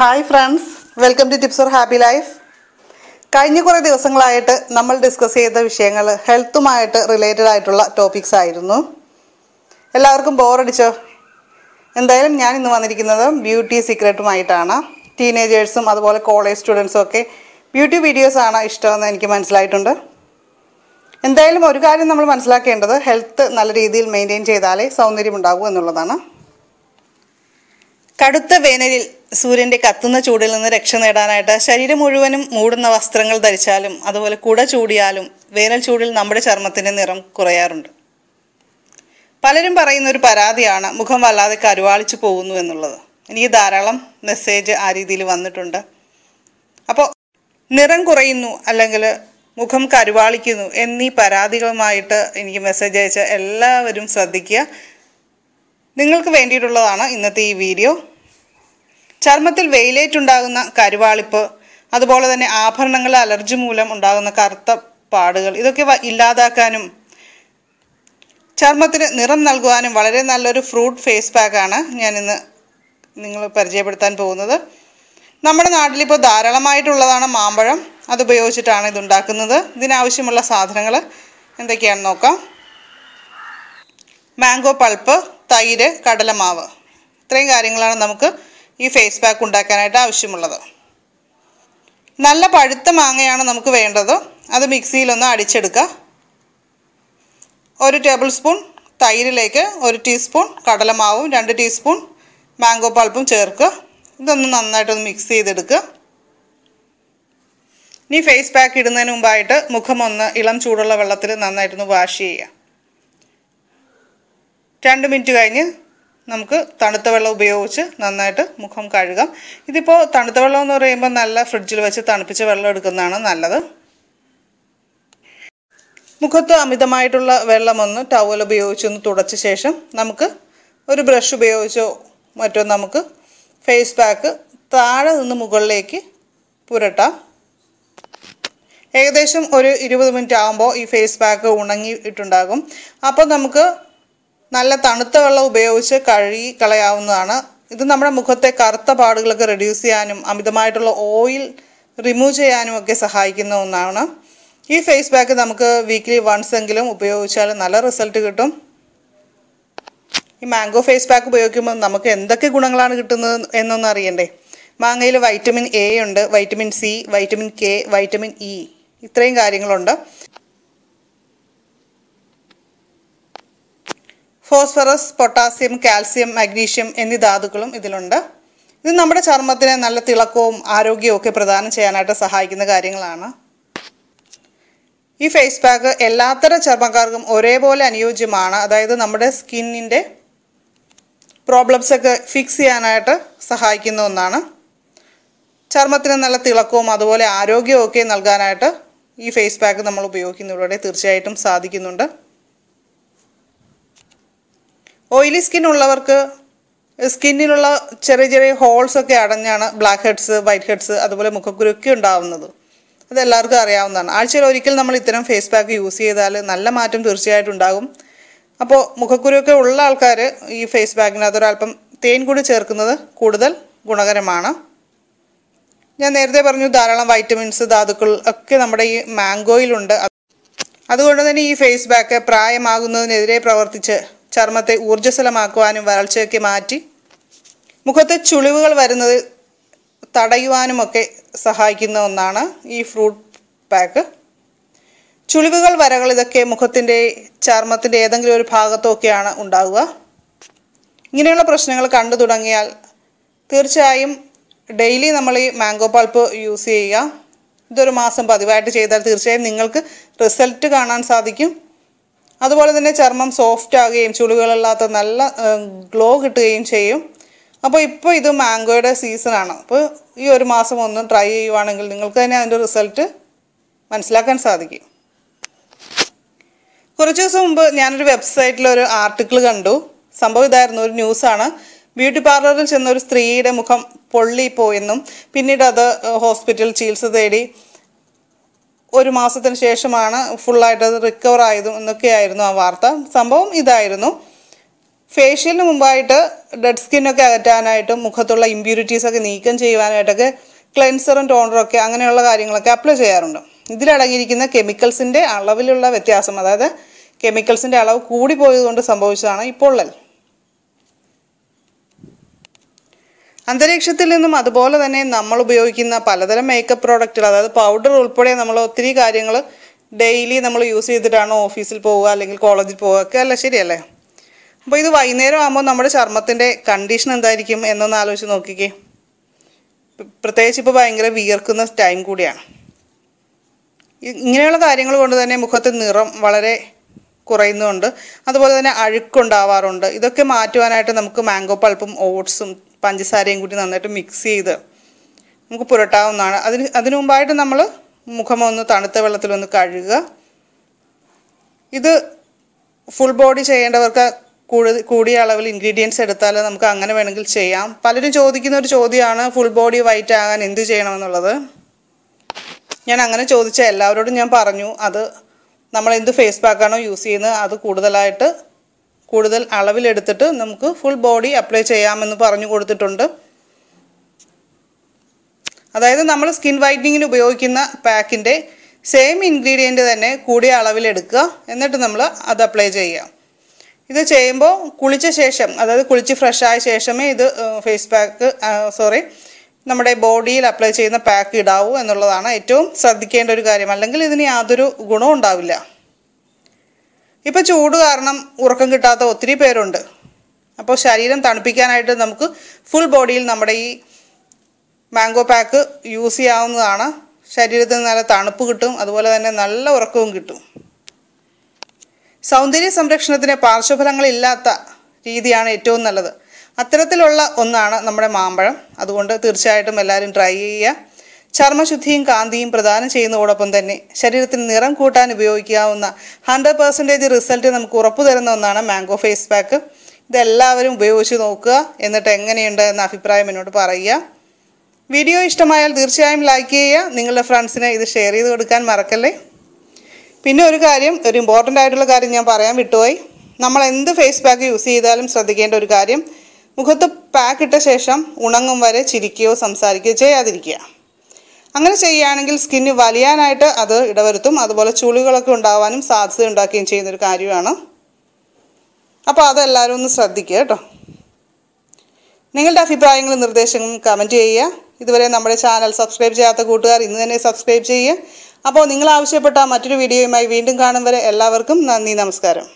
Hi friends, welcome to tips for happy life. കഴിഞ്ഞ കുറേ ദിവസങ്ങളായിട്ട് നമ്മൾ ഡിസ്കസ് ചെയ്ത വിഷയങ്ങൾ ഹെൽത്തുമായിട്ട് റിലേറ്റഡ് ആയിട്ടുള്ള ടോപ്പിക്സ് ആയിരുന്നു. എല്ലാവർക്കും ബോറടിച്ചോ? എന്തായാലും ഞാൻ ഇന്ന് വന്നിരിക്കുന്നത് ബ്യൂട്ടി സീക്രട്ടുമായിട്ടാണ്. ടീനേജേഴ്സും അതുപോലെ കോളേജ് സ്റ്റുഡൻസും ഒക്കെ ബ്യൂട്ടി വീഡിയോസാണ് ഇഷ്ടമെന്ന് എനിക്ക് മനസ്സിലായിട്ടുണ്ട്. എന്തായാലും ഒരു കാര്യം നമ്മൾ മനസ്സിലാക്കേണ്ടത് ഹെൽത്ത് നല്ല രീതിയിൽ മെയിൻറ്റെയിൻ ചെയ്താലേ സൗന്ദര്യമുണ്ടാകൂ എന്നുള്ളതാണ്. കടുത്ത വേനലിൽ സൂര്യൻ്റെ കത്തുന്ന ചൂടിൽ നിന്ന് രക്ഷ നേടാനായിട്ട് ശരീരം മുഴുവനും മൂടുന്ന വസ്ത്രങ്ങൾ ധരിച്ചാലും അതുപോലെ കുട ചൂടിയാലും വേനൽ ചൂടിൽ നമ്മുടെ ചർമ്മത്തിൻ്റെ നിറം കുറയാറുണ്ട്. പലരും പറയുന്ന ഒരു പരാതിയാണ് മുഖം വല്ലാതെ കരുവാളിച്ചു പോകുന്നു എന്നുള്ളത്. എനിക്ക് ധാരാളം മെസ്സേജ് ആ രീതിയിൽ വന്നിട്ടുണ്ട്. അപ്പോൾ നിറം കുറയുന്നു അല്ലെങ്കിൽ മുഖം കരുവാളിക്കുന്നു എന്നീ പരാതികളുമായിട്ട് എനിക്ക് മെസ്സേജ് അയച്ച എല്ലാവരും ശ്രദ്ധിക്കുക. നിങ്ങൾക്ക് വേണ്ടിയിട്ടുള്ളതാണ് ഇന്നത്തെ ഈ വീഡിയോ. ചർമ്മത്തിൽ വെയിലേറ്റുണ്ടാകുന്ന കരുവാളിപ്പ്, അതുപോലെ തന്നെ ആഭരണങ്ങൾ അലർജി മൂലം ഉണ്ടാകുന്ന കറുത്ത പാടുകൾ, ഇതൊക്കെ ഇല്ലാതാക്കാനും ചർമ്മത്തിന് നിറം നൽകുവാനും വളരെ നല്ലൊരു ഫ്രൂട്ട് ഫേസ് പാക്കാണ് ഞാനിന്ന് നിങ്ങൾ പരിചയപ്പെടുത്താൻ പോകുന്നത്. നമ്മുടെ നാട്ടിലിപ്പോൾ ധാരാളമായിട്ടുള്ളതാണ് മാമ്പഴം. അതുപയോഗിച്ചിട്ടാണ് ഇതുണ്ടാക്കുന്നത്. ഇതിനാവശ്യമുള്ള സാധനങ്ങൾ എന്തൊക്കെയാണെന്ന് നോക്കാം. മാംഗോ പൾപ്പ്, തൈര്, കടലമാവ്, ഇത്രയും കാര്യങ്ങളാണ് നമുക്ക് ഈ ഫേസ് പാക്ക് ഉണ്ടാക്കാനായിട്ട് ആവശ്യമുള്ളത്. നല്ല പഴുത്ത മാങ്ങയാണ് നമുക്ക് വേണ്ടത്. അത് മിക്സിയിലൊന്ന് അടിച്ചെടുക്കുക. 1 ടേബിൾ സ്പൂൺ തൈരിലേക്ക് 1 ടീസ്പൂൺ കടലമാവും 2 ടീസ്പൂൺ മാംഗോ പൾപ്പും ചേർക്കുക. ഇതൊന്ന് നന്നായിട്ടൊന്ന് മിക്സ് ചെയ്തെടുക്കുക. ഇനി ഫേസ് പാക്ക് ഇടുന്നതിന് മുമ്പായിട്ട് മുഖം ഒന്ന് ഇളം ചൂടുള്ള വെള്ളത്തിൽ നന്നായിട്ടൊന്ന് വാഷ് ചെയ്യുക. 2 മിനിറ്റ് കഴിഞ്ഞ് നമുക്ക് തണുത്ത വെള്ളം ഉപയോഗിച്ച് നന്നായിട്ട് മുഖം കഴുകാം. ഇതിപ്പോൾ തണുത്ത വെള്ളം എന്ന് പറയുമ്പോൾ നല്ല ഫ്രിഡ്ജിൽ വെച്ച് തണുപ്പിച്ച വെള്ളം എടുക്കുന്നതാണ് നല്ലത്. മുഖത്ത് അമിതമായിട്ടുള്ള വെള്ളമൊന്ന് ടവൽ ഉപയോഗിച്ചൊന്ന് തുടച്ച ശേഷം നമുക്ക് ഒരു ബ്രഷ് ഉപയോഗിച്ചോ മറ്റോ നമുക്ക് ഫേസ് പാക്ക് താഴെ നിന്ന് മുകളിലേക്ക് പുരട്ടാം. ഏകദേശം ഒരു 20 മിനിറ്റ് ആകുമ്പോൾ ഈ ഫേസ് പാക്ക് ഉണങ്ങിയിട്ടുണ്ടാകും. അപ്പോൾ നമുക്ക് നല്ല തണുത്ത വെള്ളം ഉപയോഗിച്ച് കഴുകി കളയാവുന്നതാണ്. ഇത് നമ്മുടെ മുഖത്തെ കറുത്ത പാടുകളൊക്കെ റെഡ്യൂസ് ചെയ്യാനും അമിതമായിട്ടുള്ള ഓയിൽ റിമൂവ് ചെയ്യാനും ഒക്കെ സഹായിക്കുന്ന ഒന്നാണ്. ഈ ഫേസ് പാക്ക് നമുക്ക് വീക്ക്ലി വൺസ് എങ്കിലും ഉപയോഗിച്ചാൽ നല്ല റിസൾട്ട് കിട്ടും. ഈ മാംഗോ ഫേസ് പാക്ക് ഉപയോഗിക്കുമ്പോൾ നമുക്ക് എന്തൊക്കെ ഗുണങ്ങളാണ് കിട്ടുന്നത് എന്നൊന്നും അറിയണ്ടേ? മാങ്ങയിൽ വൈറ്റമിൻ എ ഉണ്ട്, vitamin C, vitamin K, vitamin E, ഇത്രയും കാര്യങ്ങളുണ്ട്. ഫോസ്ഫറസ്, പൊട്ടാസ്യം, കാൽസ്യം, മഗ്നീഷ്യം എന്നീ ധാതുക്കളും ഇതിലുണ്ട്. ഇത് നമ്മുടെ ചർമ്മത്തിന് നല്ല തിളക്കവും ആരോഗ്യവും ഒക്കെ പ്രദാനം ചെയ്യാനായിട്ട് സഹായിക്കുന്ന കാര്യങ്ങളാണ്. ഈ ഫേസ് പാക്ക് എല്ലാത്തരം ചർമ്മക്കാർക്കും ഒരേപോലെ അനുയോജ്യമാണ്. അതായത് നമ്മുടെ സ്കിന്നിൻ്റെ പ്രോബ്ലംസൊക്കെ ഫിക്സ് ചെയ്യാനായിട്ട് സഹായിക്കുന്ന ഒന്നാണ്. ചർമ്മത്തിന് നല്ല തിളക്കവും അതുപോലെ ആരോഗ്യവും ഒക്കെ നൽകാനായിട്ട് ഈ ഫേസ് പാക്ക് നമ്മൾ ഉപയോഗിക്കുന്നതിലൂടെ തീർച്ചയായിട്ടും സാധിക്കുന്നുണ്ട്. ഓയിലി സ്കിൻ ഉള്ളവർക്ക് സ്കിന്നിലുള്ള ചെറിയ ചെറിയ ഹോൾസൊക്കെ അടഞ്ഞാണ് ബ്ലാക്ക് ഹെഡ്സ്, വൈറ്റ് ഹെഡ്സ്, അതുപോലെ മുഖക്കുരുക്കെ ഉണ്ടാവുന്നത്. അതെല്ലാവർക്കും അറിയാവുന്നതാണ്. ആഴ്ചയിൽ ഒരിക്കൽ നമ്മൾ ഇത്തരം ഫേസ് പാക്ക് യൂസ് ചെയ്താൽ നല്ല മാറ്റം തീർച്ചയായിട്ടും ഉണ്ടാകും. അപ്പോൾ മുഖക്കുരുക്കെ ഉള്ള ആൾക്കാർ ഈ ഫേസ് പാക്കിനകത്ത് ഒരല്പം തേൻ കൂടി ചേർക്കുന്നത് കൂടുതൽ ഗുണകരമാണ്. ഞാൻ നേരത്തെ പറഞ്ഞു ധാരാളം വൈറ്റമിൻസ്, ധാതുക്കൾ ഒക്കെ നമ്മുടെ ഈ മാംഗോയിലുണ്ട്. അതുകൊണ്ട് തന്നെ ഈ ഫേസ് പാക്ക് പ്രായമാകുന്നതിനെതിരെ പ്രവർത്തിച്ച് ചർമ്മത്തെ ഊർജ്ജസ്വലമാക്കുവാനും വരൾച്ചയൊക്കെ മാറ്റി മുഖത്തെ ചുളിവുകൾ വരുന്നത് തടയുവാനുമൊക്കെ സഹായിക്കുന്ന ഒന്നാണ് ഈ ഫ്രൂട്ട് പാക്ക്. ചുളിവുകൾ, വരകൾ, ഇതൊക്കെ മുഖത്തിൻ്റെ ചർമ്മത്തിൻ്റെ ഏതെങ്കിലും ഒരു ഭാഗത്തൊക്കെയാണ് ഉണ്ടാവുക. ഇങ്ങനെയുള്ള പ്രശ്നങ്ങൾ കണ്ടു തുടങ്ങിയാൽ തീർച്ചയായും ഡെയിലി നമ്മൾ ഈ മാംഗോ പൾപ്പ് യൂസ് ചെയ്യുക. ഇതൊരു മാസം പതിവായിട്ട് ചെയ്താൽ തീർച്ചയായും നിങ്ങൾക്ക് റിസൾട്ട് കാണാൻ സാധിക്കും. അതുപോലെ തന്നെ ചർമ്മം സോഫ്റ്റ് ആകുകയും ചുളിവുകളില്ലാത്ത നല്ല ഗ്ലോ കിട്ടുകയും ചെയ്യും. അപ്പോൾ ഇപ്പോൾ ഇത് മാംഗോയുടെ സീസണാണ്. അപ്പോൾ ഈ ഒരു മാസം ഒന്ന് ട്രൈ ചെയ്യുവാണെങ്കിൽ നിങ്ങൾക്ക് തന്നെ അതിൻ്റെ റിസൾട്ട് മനസ്സിലാക്കാൻ സാധിക്കും. കുറച്ച് ദിവസം മുമ്പ് ഞാനൊരു വെബ്സൈറ്റിലൊരു ആർട്ടിക്കിൾ കണ്ടു. സംഭവം ഇതായിരുന്നു, ഒരു ന്യൂസാണ്. ബ്യൂട്ടി പാർലറിൽ ചെന്ന ഒരു സ്ത്രീയുടെ മുഖം പൊള്ളിപ്പോയെന്നും പിന്നീട് അത് ഹോസ്പിറ്റൽ ചികിത്സ തേടി 1 മാസത്തിന് ശേഷമാണ് ഫുള്ളായിട്ട് അത് റിക്കവർ ആയതും എന്നൊക്കെയായിരുന്നു ആ വാർത്ത. സംഭവം ഇതായിരുന്നു, ഫേഷ്യലിന് മുമ്പായിട്ട് ഡെഡ് സ്കിന്നൊക്കെ അകറ്റാനായിട്ടും മുഖത്തുള്ള ഇമ്പ്യൂരിറ്റീസൊക്കെ നീക്കം ചെയ്യുവാനായിട്ടൊക്കെ ക്ലെൻസറും ടോണറും ഒക്കെ അങ്ങനെയുള്ള കാര്യങ്ങളൊക്കെ അപ്ലൈ ചെയ്യാറുണ്ട്. ഇതിലടങ്ങിയിരിക്കുന്ന കെമിക്കൽസിൻ്റെ അളവിലുള്ള വ്യത്യാസം, അതായത് കെമിക്കൽസിൻ്റെ അളവ് കൂടിപ്പോയതുകൊണ്ട് സംഭവിച്ചതാണ് ഈ പൊള്ളൽ. അന്തരീക്ഷത്തിൽ നിന്നും അതുപോലെ തന്നെ നമ്മൾ ഉപയോഗിക്കുന്ന പലതരം മേക്കപ്പ് പ്രോഡക്റ്റുകൾ, അതായത് പൗഡർ ഉൾപ്പെടെ നമ്മൾ ഒത്തിരി കാര്യങ്ങൾ ഡെയിലി നമ്മൾ യൂസ് ചെയ്തിട്ടാണ് ഓഫീസിൽ പോവുക അല്ലെങ്കിൽ കോളേജിൽ പോവുക ഒക്കെ അല്ല, ശരിയല്ലേ? അപ്പോൾ ഇത് വൈകുന്നേരം ആകുമ്പോൾ നമ്മുടെ ചർമ്മത്തിൻ്റെ കണ്ടീഷൻ എന്തായിരിക്കും എന്നൊന്ന് ആലോചിച്ച് നോക്കിക്കേ. പ്രത്യേകിച്ച് ഇപ്പോൾ ഭയങ്കര വിയർക്കുന്ന ടൈം കൂടിയാണ്. ഇങ്ങനെയുള്ള കാര്യങ്ങൾ കൊണ്ട് തന്നെ മുഖത്ത് നിറം വളരെ കുറയുന്നുണ്ട്, അതുപോലെ തന്നെ അഴുക്കുണ്ടാവാറുണ്ട്. ഇതൊക്കെ മാറ്റുവാനായിട്ട് നമുക്ക് മാംഗോ പൾപ്പും ഓട്സും പഞ്ചസാരയും കൂടി നന്നായിട്ട് മിക്സ് ചെയ്ത് നമുക്ക് പുരട്ടാവുന്നതാണ്. അതിനു മുമ്പായിട്ട് നമ്മൾ മുഖമൊന്ന് തണുത്ത വെള്ളത്തിലൊന്ന് കഴുകുക. ഇത് ഫുൾ ബോഡി ചെയ്യേണ്ടവർക്ക് കൂടിയ അളവിൽ ഇൻഗ്രീഡിയൻസ് എടുത്താൽ നമുക്ക് അങ്ങനെ വേണമെങ്കിൽ ചെയ്യാം. പലരും ചോദിക്കുന്ന ഒരു ചോദ്യമാണ് ഫുൾ ബോഡി വൈറ്റ് ആകാൻ എന്ത് ചെയ്യണമെന്നുള്ളത്. ഞാൻ അങ്ങനെ ചോദിച്ച എല്ലാവരോടും ഞാൻ പറഞ്ഞു, അത് നമ്മൾ എന്ത് ഫേസ് പാക്കാണോ യൂസ് ചെയ്യുന്നത് അത് കൂടുതൽ അളവിലെടുത്തിട്ട് നമുക്ക് ഫുൾ ബോഡി അപ്ലൈ ചെയ്യാമെന്ന് പറഞ്ഞു കൊടുത്തിട്ടുണ്ട്. അതായത് നമ്മൾ സ്കിൻ വൈറ്റനിങ്ങിന് ഉപയോഗിക്കുന്ന പാക്കിൻ്റെ സെയിം ഇൻഗ്രീഡിയൻറ്റ് തന്നെ കൂടിയ അളവിലെടുക്കുക, എന്നിട്ട് നമ്മൾ അത് അപ്ലൈ ചെയ്യുക. ഇത് ചെയ്യുമ്പോൾ കുളിച്ച ശേഷം, അതായത് കുളിച്ച് ഫ്രഷായ ശേഷമേ ഇത് നമ്മുടെ ബോഡിയിൽ അപ്ലൈ ചെയ്യുന്ന പാക്ക് ഇടാവൂ എന്നുള്ളതാണ് ഏറ്റവും ശ്രദ്ധിക്കേണ്ട ഒരു കാര്യം. അല്ലെങ്കിൽ ഇതിന് യാതൊരു ഗുണവും ഉണ്ടാവില്ല. ഇപ്പോൾ ചൂട് കാരണം ഉറക്കം കിട്ടാത്ത ഒത്തിരി പേരുണ്ട്. അപ്പോൾ ശരീരം തണുപ്പിക്കാനായിട്ട് നമുക്ക് ഫുൾ ബോഡിയിൽ നമ്മുടെ ഈ മാംഗോ പാക്ക് യൂസ് ചെയ്യാവുന്നതാണ്. ശരീരത്തിന് നല്ല തണുപ്പ് കിട്ടും, അതുപോലെ തന്നെ നല്ല ഉറക്കവും കിട്ടും. സൗന്ദര്യ സംരക്ഷണത്തിന് പാർശ്വഫലങ്ങളില്ലാത്ത രീതിയാണ് ഏറ്റവും നല്ലത്. അത്തരത്തിലുള്ള ഒന്നാണ് നമ്മുടെ മാമ്പഴം. അതുകൊണ്ട് തീർച്ചയായിട്ടും എല്ലാവരും ട്രൈ ചെയ്യുക. ചർമ്മശുദ്ധിയും കാന്തിയും പ്രദാനം ചെയ്യുന്നതോടൊപ്പം തന്നെ ശരീരത്തിന് നിറം കൂട്ടാൻ ഉപയോഗിക്കാവുന്ന 100% റിസൾട്ട് നമുക്ക് ഉറപ്പു തരുന്ന ഒന്നാണ് മാംഗോ ഫേസ് പാക്ക്. ഇതെല്ലാവരും ഉപയോഗിച്ച് നോക്കുക, എന്നിട്ട് എങ്ങനെയുണ്ട് എന്ന അഭിപ്രായം എന്നോട് പറയുക. വീഡിയോ ഇഷ്ടമായാൽ തീർച്ചയായും ലൈക്ക് ചെയ്യുക. നിങ്ങളുടെ ഫ്രണ്ട്സിന് ഇത് ഷെയർ ചെയ്ത് കൊടുക്കാൻ മറക്കല്ലേ. പിന്നെ ഒരു ഇമ്പോർട്ടൻ്റ് ആയിട്ടുള്ള കാര്യം ഞാൻ പറയാൻ വിട്ടുപോയി. നമ്മൾ എന്ത് ഫേസ് പാക്ക് യൂസ് ചെയ്താലും ശ്രദ്ധിക്കേണ്ട ഒരു കാര്യം, മുഖത്ത് പാക്ക് ഇട്ട ശേഷം ഉണങ്ങും വരെ ചിരിക്കുകയോ സംസാരിക്കുകയോ ചെയ്യാതിരിക്കുക. അങ്ങനെ ചെയ്യുകയാണെങ്കിൽ സ്കിന്ന് വലിയാനായിട്ട് അത് ഇടവരുത്തും, അതുപോലെ ചുളികളൊക്കെ ഉണ്ടാവാനും സാധ്യത ഉണ്ടാക്കുകയും ചെയ്യുന്നൊരു കാര്യമാണ്. അപ്പോൾ അതെല്ലാവരും ഒന്ന് ശ്രദ്ധിക്കുക കേട്ടോ. നിങ്ങളുടെ അഭിപ്രായങ്ങളും നിർദ്ദേശങ്ങളും കമൻറ്റ് ചെയ്യുക. ഇതുവരെ നമ്മുടെ ചാനൽ സബ്സ്ക്രൈബ് ചെയ്യാത്ത കൂട്ടുകാർ ഇന്ന് തന്നെ സബ്സ്ക്രൈബ് ചെയ്യുക. അപ്പോൾ നിങ്ങൾ ആവശ്യപ്പെട്ട മറ്റൊരു വീഡിയോയുമായി വീണ്ടും കാണും വരെ എല്ലാവർക്കും നന്ദി, നമസ്കാരം.